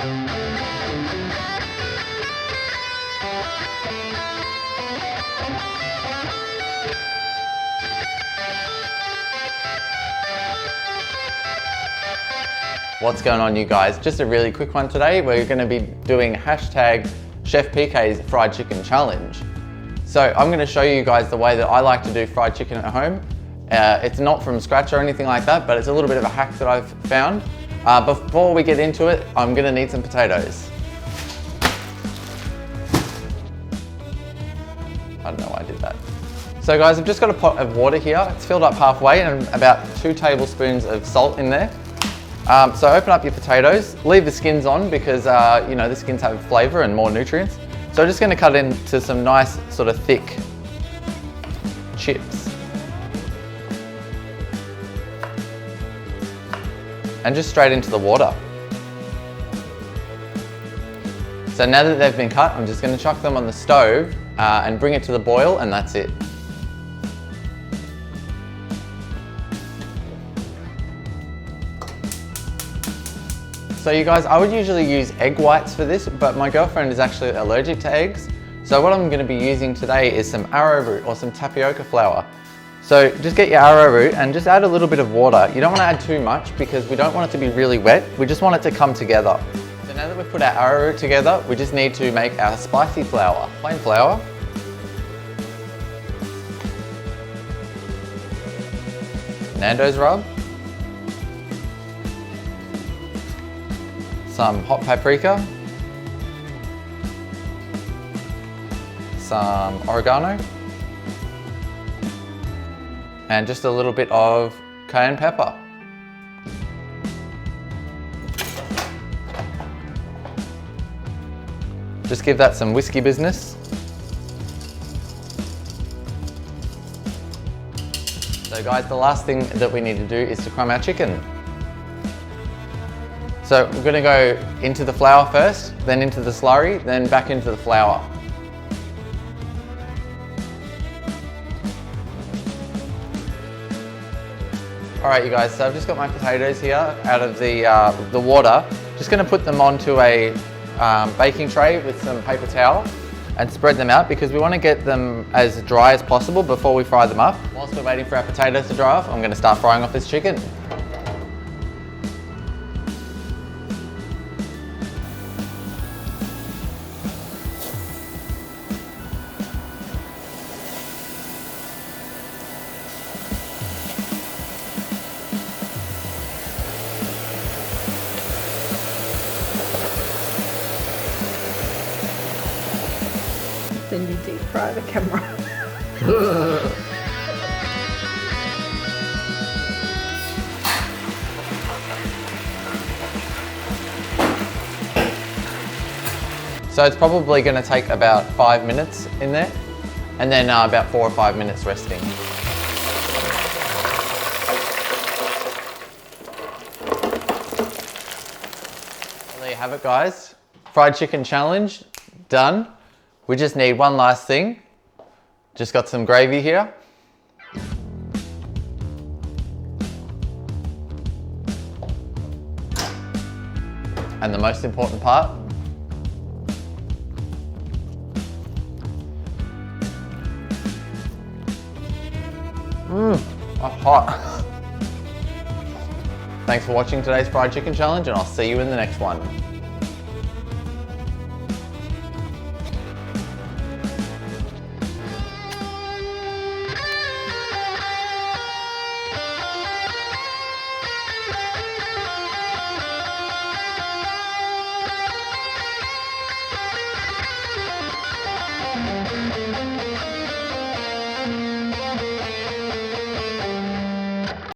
What's going on, you guys? Just a really quick one today. We're going to be doing hashtag Chef PKs fried chicken challenge. So I'm going to show you guys the way that I like to do fried chicken at home. It's not from scratch or anything like that, but it's a little bit of a hack that I've found. Before we get into it, I'm going to need some potatoes. I don't know why I did that. So guys, I've just got a pot of water here. It's filled up halfway and about 2 tablespoons of salt in there. So open up your potatoes, leave the skins on because you know, the skins have flavour and more nutrients. So I'm just going to cut into some nice sort of thick chips. And just straight into the water. So now that they've been cut, I'm just going to chuck them on the stove and bring it to the boil, and that's it. So you guys, I would usually use egg whites for this, but my girlfriend is actually allergic to eggs. So what I'm going to be using today is some arrowroot or some tapioca flour. So just get your arrowroot and just add a little bit of water. You don't want to add too much because we don't want it to be really wet. We just want it to come together. So now that we've put our arrowroot together, we just need to make our spicy flour. Plain flour. Nandos rub. Some hot paprika, some oregano, and just a little bit of cayenne pepper. Just give that some whiskey business. So guys, the last thing that we need to do is to crumb our chicken. So we're going to go into the flour first, then into the slurry, then back into the flour. Alright you guys, so I've just got my potatoes here out of the water. Just going to put them onto a baking tray with some paper towel and spread them out because we want to get them as dry as possible before we fry them up. Whilst we're waiting for our potatoes to dry off, I'm going to start frying off this chicken. Then you deep fry the camera. So it's probably going to take about 5 minutes in there, and then about 4 or 5 minutes resting. And there you have it, guys. Fried chicken challenge done. We just need one last thing. Just got some gravy here. And the most important part. That's hot. Thanks for watching today's fried chicken challenge, and I'll see you in the next one.